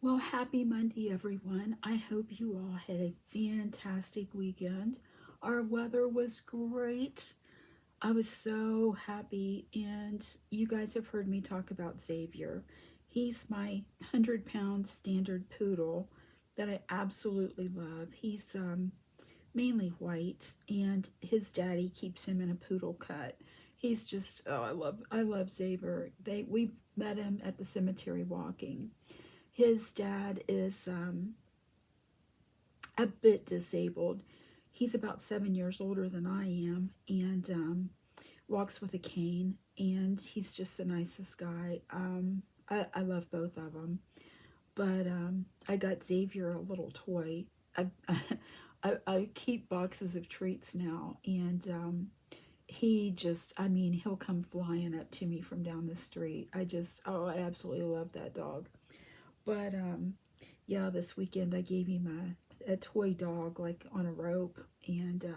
Well, happy Monday, everyone. I hope you all had a fantastic weekend. Our weather was great. I was so happy, and you guys have heard me talk about Xavier. He's my 100-pound standard poodle that I absolutely love. He's mainly white, and his daddy keeps him in a poodle cut. He's just I love Xavier. We met him at the cemetery walking. His dad is a bit disabled. He's about 7 years older than I am, and walks with a cane. And he's just the nicest guy. I love both of them. But I got Xavier a little toy. I, I keep boxes of treats now, and he'll come flying up to me from down the street. I absolutely love that dog. But yeah, this weekend I gave him a toy dog, like on a rope, and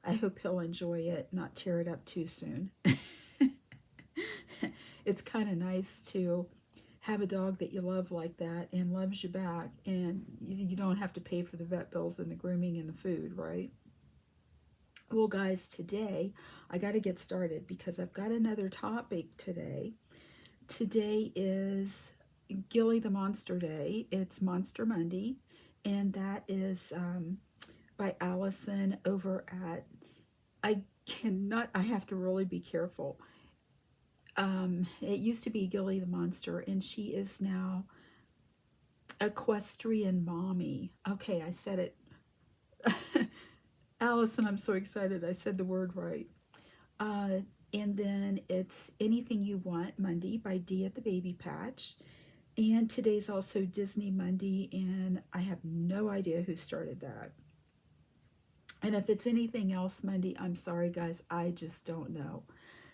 I hope he'll enjoy it, not tear it up too soon. It's kind of nice to have a dog that you love like that and loves you back, and you don't have to pay for the vet bills and the grooming and the food, right? Well, guys, today I got to get started because I've got another topic today. Today is Gilly the Monster Day. It's Monster Monday, and that is by Allison over at. I have to really be careful. It used to be Gilly the Monster, and she is now Equestrian Mommy. Okay, I said it. Allison, I'm so excited. I said the word right. Uh, and then it's Anything You Want Monday by Dee at TheBabyPatch. And today's also Disney Monday, and I have no idea who started that. And if it's anything else Monday, I'm sorry, guys, I just don't know.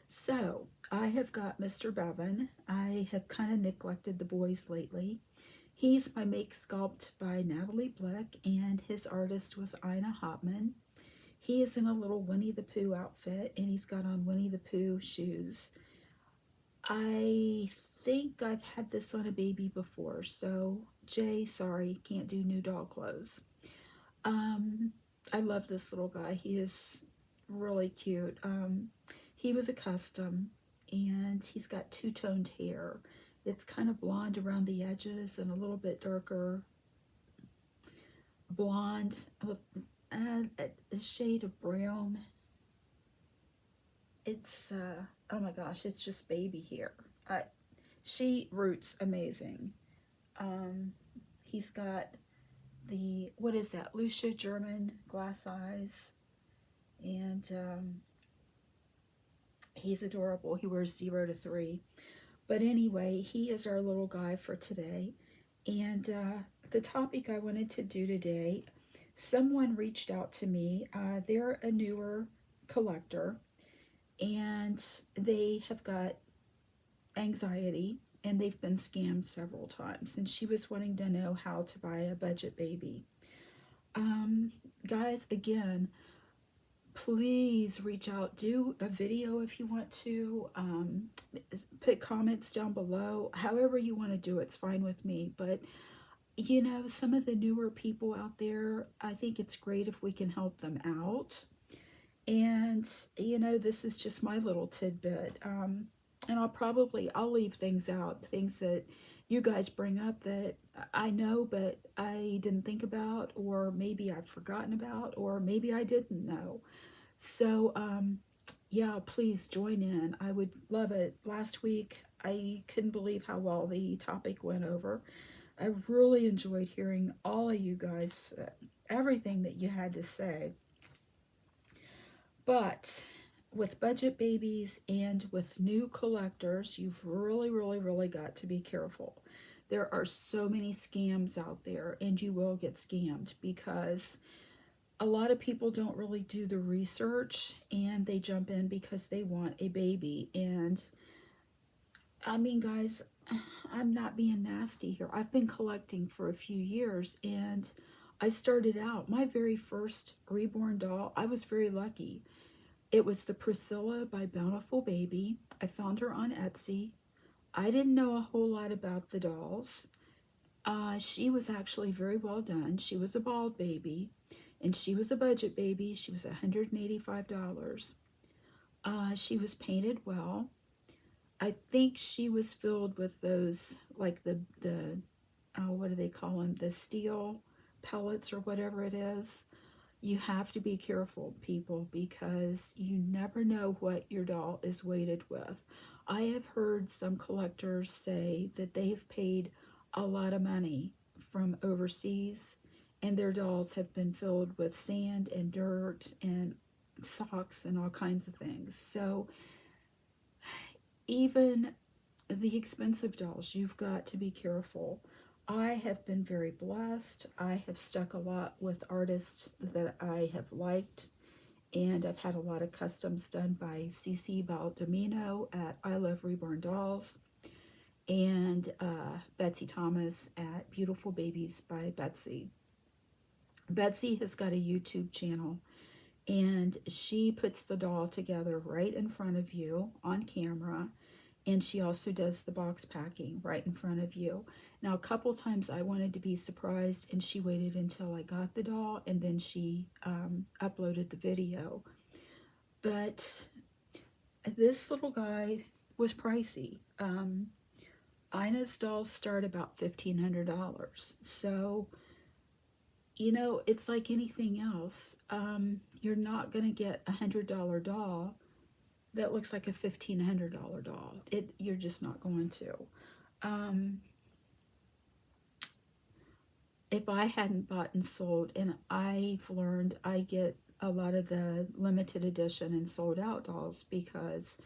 So I have got Mr. Bevan. I have kind of neglected the boys lately. He's by Make Sculpt by Natalie Blick, and his artist was Ina Hopman. He is in a little Winnie the Pooh outfit, and he's got on Winnie the Pooh shoes. I think I've had this on a baby before, so Jay, sorry, can't do new dog clothes. Um, I love this little guy. He is really cute. He was a custom, and he's got two-toned hair. It's kind of blonde around the edges and a little bit darker blonde with a shade of brown. It's oh my gosh, it's just baby hair. She roots amazing. Um, he's got the what is that? Lucia German glass eyes, and he's adorable. He wears 0 to 3. But anyway, he is our little guy for today. And the topic I wanted to do today, someone reached out to me. They're a newer collector, and they have got anxiety, and they've been scammed several times. And she was wanting to know how to buy a budget baby. Um, Guys, again, please reach out. Do a video if you want to. Put comments down below. However you want to do it's fine with me. But some of the newer people out there, I think it's great if we can help them out. And this is just my little tidbit. And I'll leave things out, things that you guys bring up that I know but I didn't think about, or maybe I've forgotten about, or maybe I didn't know. So yeah, please join in. I would love it. Last week I couldn't believe how well the topic went over. I really enjoyed hearing all of you guys, everything that you had to say. But with budget babies and with new collectors, you've really, really, really got to be careful. There are so many scams out there, and you will get scammed because a lot of people don't really do the research, and they jump in because they want a baby. And I mean, guys, I'm not being nasty here. I've been collecting for a few years, and I started out, my very first reborn doll, I was very lucky. It was the Priscilla by Bountiful Baby. I found her on Etsy. I didn't know a whole lot about the dolls. She was actually very well done. She was a bald baby, and she was a budget baby. She was $185. She was painted well. I think she was filled with those, like the what do they call them? The steel pellets or whatever it is. You have to be careful, people, because you never know what your doll is weighted with. I have heard some collectors say that they've paid a lot of money from overseas, and their dolls have been filled with sand and dirt and socks and all kinds of things. So even the expensive dolls, you've got to be careful. I have been very blessed. I have stuck a lot with artists that I have liked, and I've had a lot of customs done by CC Baldamino at I Love Reborn Dolls, and Betsy Thomas at Beautiful Babies by Betsy. Betsy has got a YouTube channel, and she puts the doll together right in front of you on camera, and she also does the box packing right in front of you. Now, a couple times I wanted to be surprised, and she waited until I got the doll, and then she uploaded the video. But this little guy was pricey. Ina's dolls start about $1,500. So, you know, it's like anything else. You're not going to get a $100 doll that looks like a $1,500 doll. You're just not going to. If I hadn't bought and sold, and I've learned I get a lot of the limited edition and sold out dolls because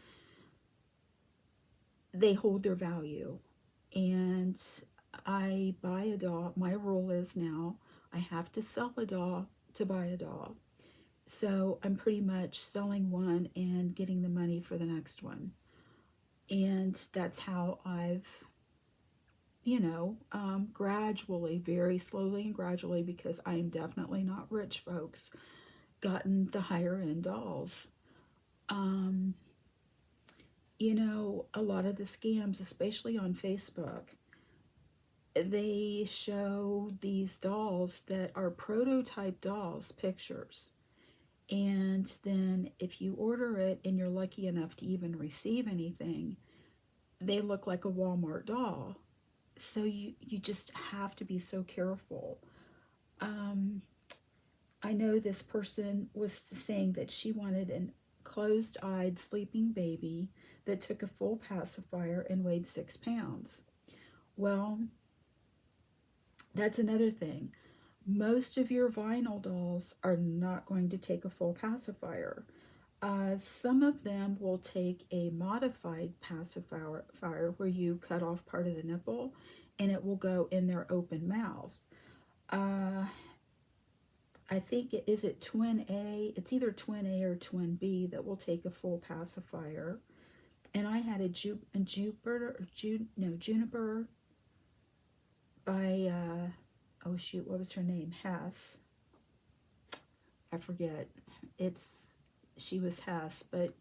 they hold their value. And I buy a doll. My rule is now I have to sell a doll to buy a doll. So I'm pretty much selling one and getting the money for the next one. And that's how I've, gradually, very slowly and gradually, because I am definitely not rich, folks, gotten the higher end dolls. A lot of the scams, especially on Facebook, they show these dolls that are prototype dolls, pictures. And then if you order it and you're lucky enough to even receive anything, they look like a Walmart doll. So you just have to be so careful. I know this person was saying that she wanted an closed-eyed sleeping baby that took a full pacifier and weighed 6 pounds. Well, that's another thing. Most of your vinyl dolls are not going to take a full pacifier. Some of them will take a modified pacifier where you cut off part of the nipple and it will go in their open mouth. I think is it Twin A? It's either Twin A or Twin B that will take a full pacifier. And I had a Juniper by oh shoot, what was her name? Hess. I forget. She was Hess, but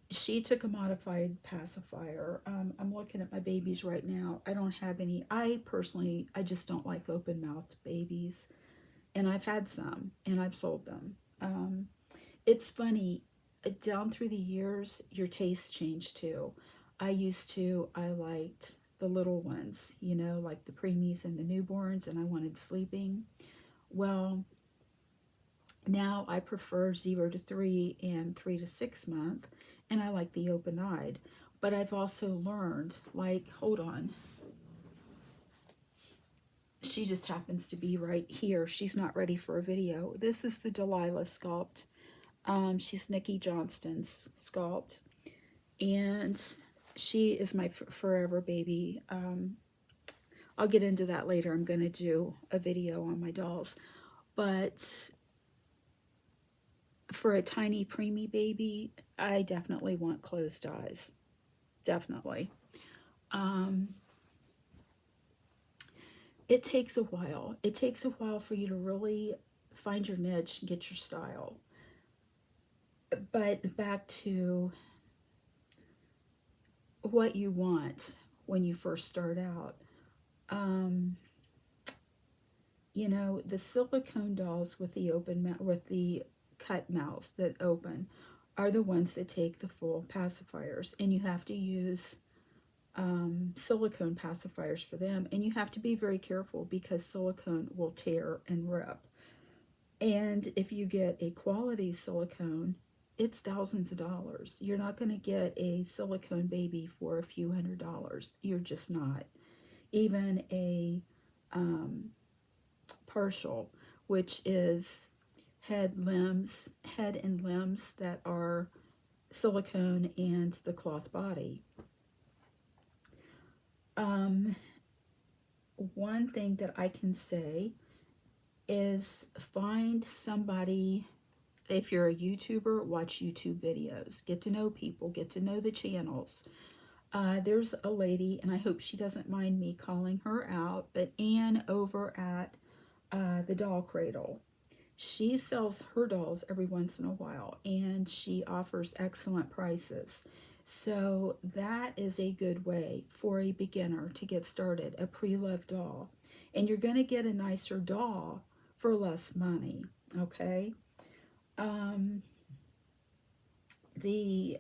she took a modified pacifier. I'm looking at my babies right now. I don't have any. I just don't like open-mouthed babies. And I've had some, and I've sold them. It's funny, down through the years, your tastes change too. I liked the little ones, like the preemies and the newborns, and I wanted sleeping. Well, now I prefer 0 to 3 and 3 to 6 month, and I like the open-eyed. But I've also learned, hold on. She just happens to be right here. She's not ready for a video. This is the Delilah sculpt. She's Nikki Johnston's sculpt. And she is my forever baby. I'll get into that later. I'm going to do a video on my dolls. But for a tiny preemie baby, I definitely want closed eyes. Definitely. It takes a while. It takes a while for you to really find your niche and get your style. But back to what you want when you first start out. You know, the silicone dolls with the open mouth, with the cut mouths that open, are the ones that take the full pacifiers, and you have to use silicone pacifiers for them, and you have to be very careful because silicone will tear and rip. And if you get a quality silicone, it's thousands of dollars. You're not going to get a silicone baby for a few $100s. You're just not. Even a partial, which is head and limbs that are silicone and the cloth body. One thing that I can say is find somebody. If you're a YouTuber, watch YouTube videos. Get to know people. Get to know the channels. There's a lady, and I hope she doesn't mind me calling her out, but Anne over at the Doll Cradle. She sells her dolls every once in a while, and she offers excellent prices. So that is a good way for a beginner to get started, a pre-loved doll. And you're going to get a nicer doll for less money, okay? The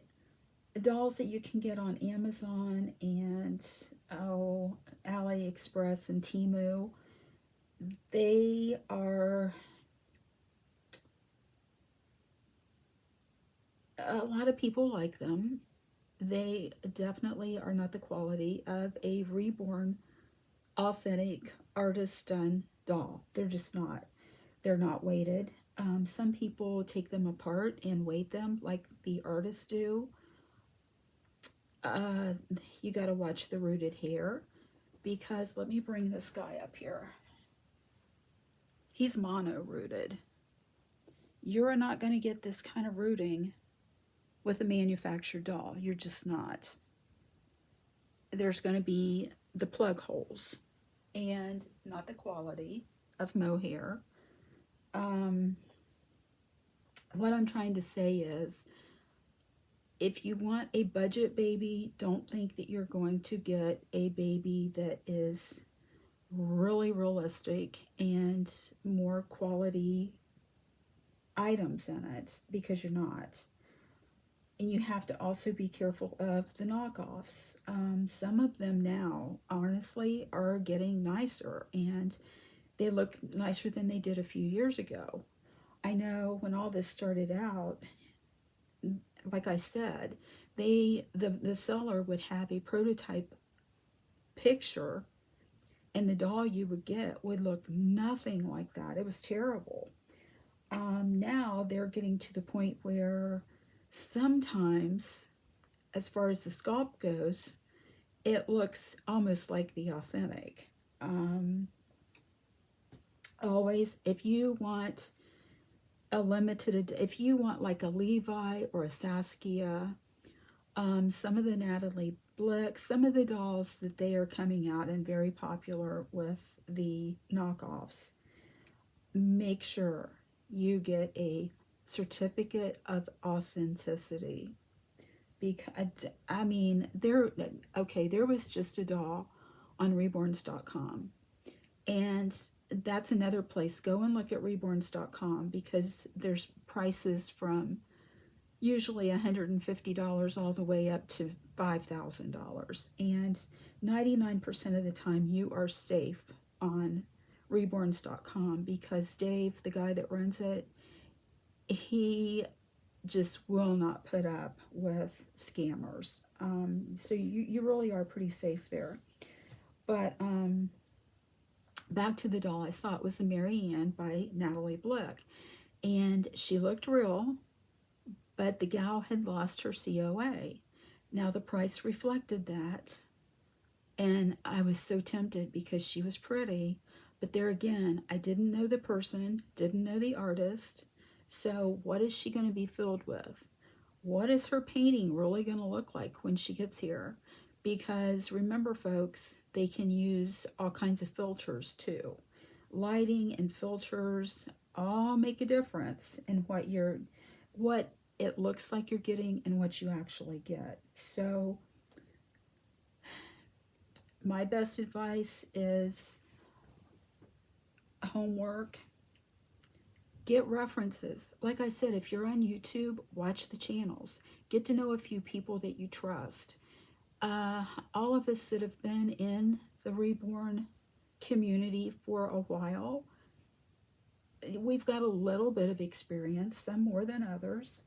dolls that you can get on Amazon and AliExpress and Temu, they are, a lot of people like them. They definitely are not the quality of a reborn, authentic, artist done doll. They're just not. They're not weighted. Some people take them apart and weight them like the artists do. You got to watch the rooted hair, because let me bring this guy up here. He's mono rooted. You're not going to get this kind of rooting with a manufactured doll. You're just not. There's going to be the plug holes and not the quality of mohair. What I'm trying to say is, if you want a budget baby, don't think that you're going to get a baby that is really realistic and more quality items in it, because you're not. And you have to also be careful of the knockoffs. Some of them now, honestly, are getting nicer, and they look nicer than they did a few years ago. I know when all this started out, like I said, the seller would have a prototype picture, and the doll you would get would look nothing like that. It was terrible. Now they're getting to the point where sometimes, as far as the sculpt goes, it looks almost like the authentic. Always, if you want if you want like a Levi or a Saskia, some of the Natalie Blick, some of the dolls that they are coming out and very popular with the knockoffs, make sure you get a certificate of authenticity. Because, I mean, there was just a doll on reborns.com, and that's another place. Go and look at reborns.com, because there's prices from usually $150 all the way up to $5,000. And 99% of the time you are safe on reborns.com, because Dave, the guy that runs it, he just will not put up with scammers. So you really are pretty safe there. But back to the doll I saw. It was the Mary Ann by Natalie Blick. And she looked real, but the gal had lost her COA. Now the price reflected that, and I was so tempted because she was pretty. But there again, I didn't know the person, didn't know the artist. So what is she going to be filled with? What is her painting really going to look like when she gets here? Because remember, folks, they can use all kinds of filters too. Lighting and filters all make a difference in what it looks like you're getting and what you actually get. So my best advice is homework, get references. Like I said, if you're on YouTube, watch the channels. Get to know a few people that you trust. All of us that have been in the reborn community for a while, we've got a little bit of experience, some more than others.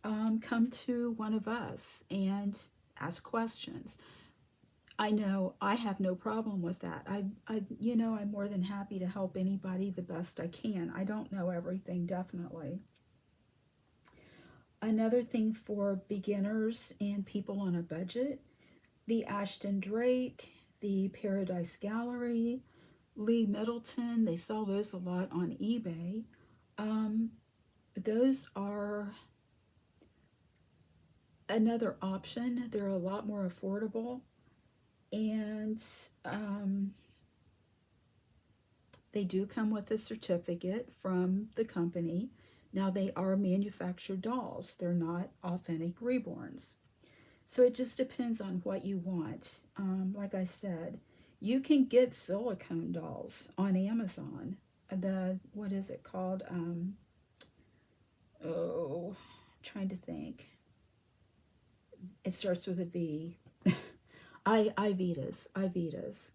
Come to one of us and ask questions. I know I have no problem with that. I'm more than happy to help anybody the best I can. I don't know everything, definitely. Another thing for beginners and people on a budget, the Ashton Drake, the Paradise Gallery, Lee Middleton, they sell those a lot on eBay. Those are another option. They're a lot more affordable, and they do come with a certificate from the company. Now, they are manufactured dolls. They're not authentic reborns. So it just depends on what you want. Like I said, you can get silicone dolls on Amazon. What is it called? Trying to think. It starts with a V. Ivitas.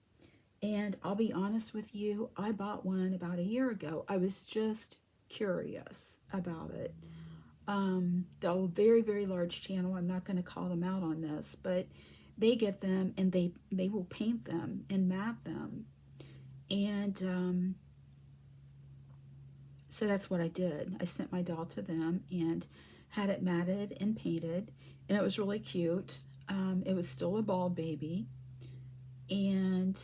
And I'll be honest with you, I bought one about a year ago. I was just curious about it. The very, very large channel, I'm not going to call them out on this, but they get them and they will paint them and mat them. And so that's what I did. I sent my doll to them and had it matted and painted, and it was really cute. It was still a bald baby, and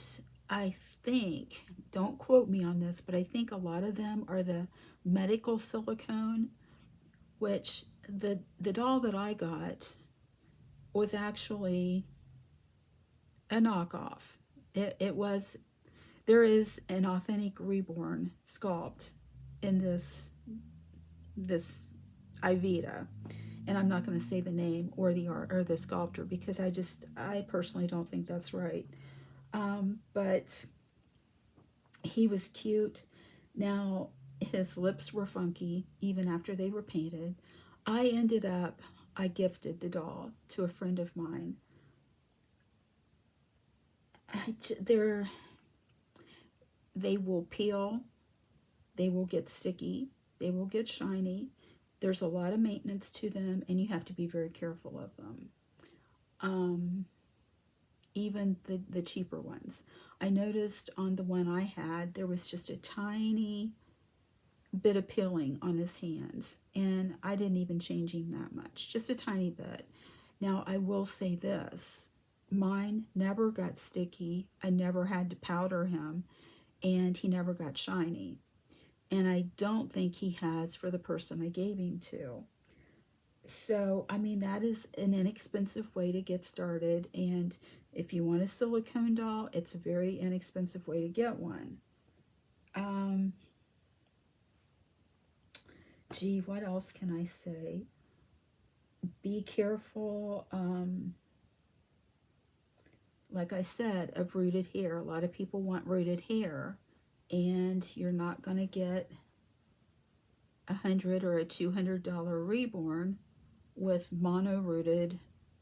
I think, don't quote me on this, but I think a lot of them are the medical silicone, which the doll that I got was actually a knockoff. There is an authentic reborn sculpt in this Ivita, and I'm not going to say the name or the art or the sculptor because I personally don't think that's right. But he was cute. Now, his lips were funky even after they were painted. I gifted the doll to a friend of mine. They will peel, they will get sticky, they will get shiny. There's a lot of maintenance to them, and you have to be very careful of them. Even the cheaper ones. I noticed on the one I had, there was just a tiny bit of peeling on his hands, and I didn't even change him that much, just a tiny bit. Now, I will say this, mine never got sticky, I never had to powder him, and he never got shiny. And I don't think he has for the person I gave him to. So, I mean, that is an inexpensive way to get started, and if you want a silicone doll, it's a very inexpensive way to get one. Gee, what else can I say? Be careful, like I said, of rooted hair. A lot of people want rooted hair, and you're not going to get $100 or a $200 reborn with mono-rooted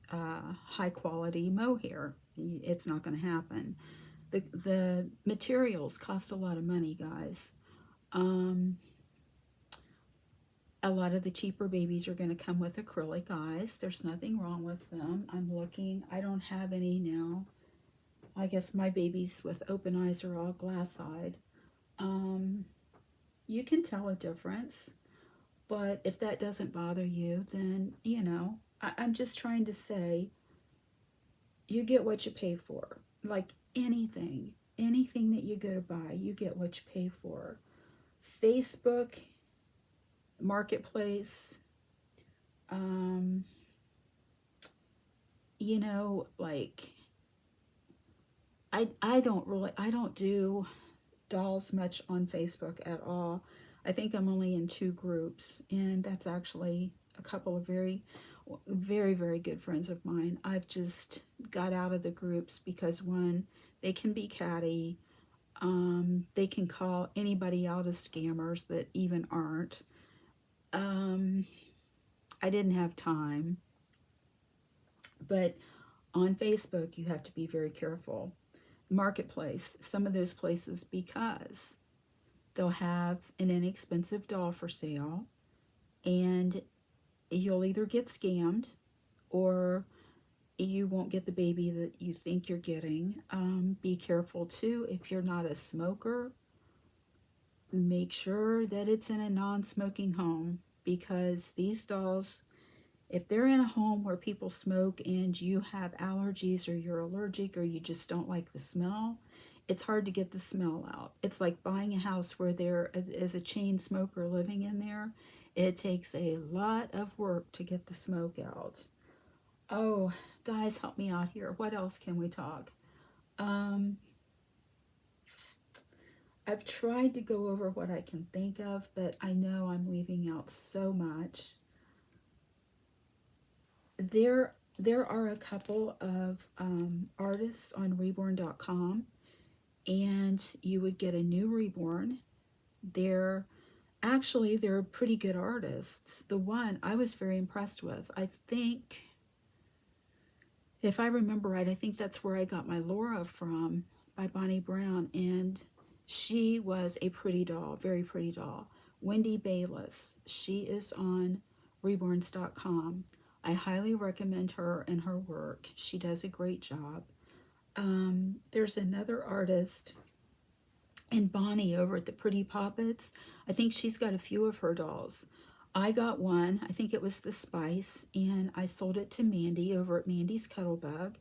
high quality mohair. It's not going to happen. The materials cost a lot of money, guys. A lot of the cheaper babies are going to come with acrylic eyes. There's nothing wrong with them. I'm looking. I don't have any now. I guess my babies with open eyes are all glass-eyed. You can tell a difference, but if that doesn't bother you, then, I'm just trying to say, you get what you pay for. Like anything that you go to buy, you get what you pay for. Facebook Marketplace, like, I don't do dolls much on Facebook at all. I think I'm only in 2 groups, and that's actually a couple of very, very, very good friends of mine. I've just got out of the groups because, one, they can be catty. They can call anybody out as scammers that even aren't. I didn't have time, but on Facebook, you have to be very careful. Marketplace, some of those places, because they'll have an inexpensive doll for sale, and you'll either get scammed or you won't get the baby that you think you're getting. Be careful too, if you're not a smoker, make sure that it's in a non-smoking home, because these dolls, if they're in a home where people smoke and you have allergies or you're allergic or you just don't like the smell, it's hard to get the smell out. It's like buying a house where there is a chain smoker living in there. It takes a lot of work to get the smoke out. Oh, guys, help me out here. What else can we talk? I've tried to go over what I can think of, but I know I'm leaving out so much. There are a couple of artists on reborn.com, and you would get a new reborn. They're pretty good artists. The one I was very impressed with, I think, if I remember right, I think that's where I got my Laura from, by Bonnie Brown, and she was a pretty doll, very pretty doll. Wendy Bayless, she is on reborns.com. I highly recommend her and her work. She does a great job. There's another artist, and Bonnie over at the Pretty Poppets. I think she's got a few of her dolls. I got one, I think it was the Spice, and I sold it to Mandy over at Mandy's Kettlebug.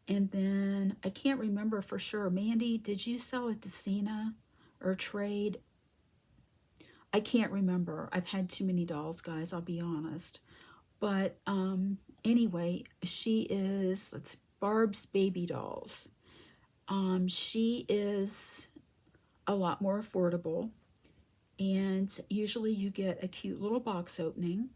And then I can't remember for sure. Mandy, did you sell it to Cena or trade? I can't remember. I've had too many dolls, guys, I'll be honest. But anyway, she is, let's Barb's Baby Dolls. She is a lot more affordable, and usually you get a cute little box opening.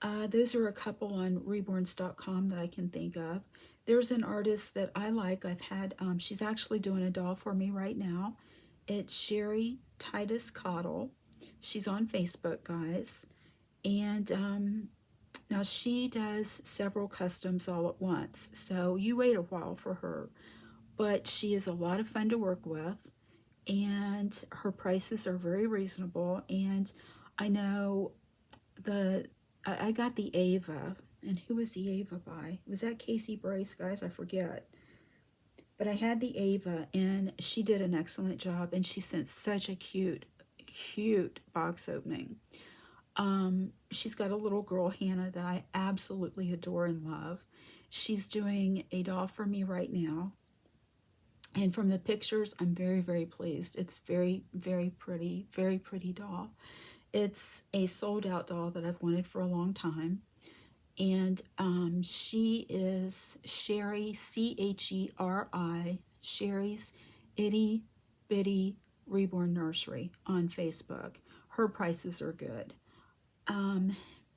Those are a couple on reborns.com that I can think of. There's an artist that I like. I've had, she's actually doing a doll for me right now. It's Sherry Titus Cottle. She's on Facebook, guys. And now she does several customs all at once, so you wait a while for her. But she is a lot of fun to work with, and her prices are very reasonable. And I know I got the Ava, and who was the Ava by? Was that Casey Bryce, guys? I forget. But I had the Ava, and she did an excellent job, and she sent such a cute box opening. She's got a little girl, Hannah, that I absolutely adore and love. She's doing a doll for me right now. And from the pictures, I'm very, very pleased. It's very, very pretty doll. It's a sold out doll that I've wanted for a long time. And she is Sherry, Cheri, Sherry's Itty Bitty Reborn Nursery on Facebook. Her prices are good.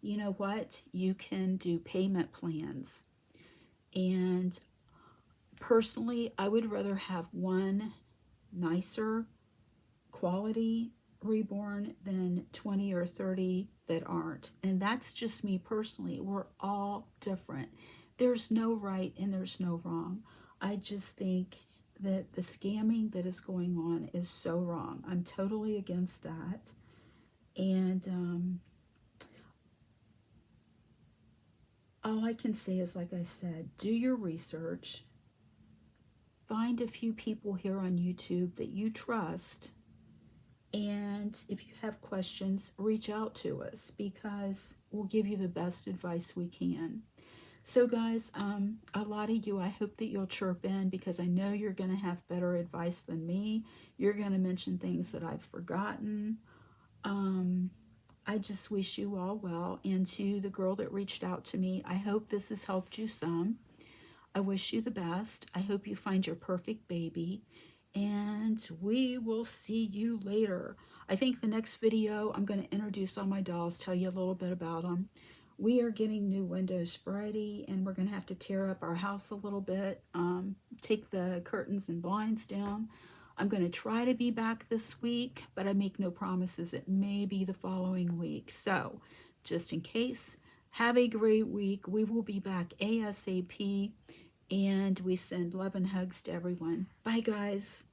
You know what? You can do payment plans. And personally, I would rather have one nicer quality reborn than 20 or 30 that aren't. And that's just me personally. We're all different. There's no right and there's no wrong. I just think that the scamming that is going on is so wrong. I'm totally against that. And all I can say is, like I said, do your research. Find a few people here on YouTube that you trust, and if you have questions, reach out to us, because we'll give you the best advice we can. So guys, a lot of you, I hope that you'll chirp in, because I know you're going to have better advice than me. You're going to mention things that I've forgotten. I just wish you all well. And to the girl that reached out to me, I hope this has helped you some. I wish you the best. I hope you find your perfect baby, and we will see you later. I think the next video, I'm going to introduce all my dolls, tell you a little bit about them. We are getting new windows Friday, and we're going to have to tear up our house a little bit, take the curtains and blinds down. I'm going to try to be back this week, but I make no promises. It may be the following week. So just in case, have a great week. We will be back ASAP, and we send love and hugs to everyone. Bye, guys.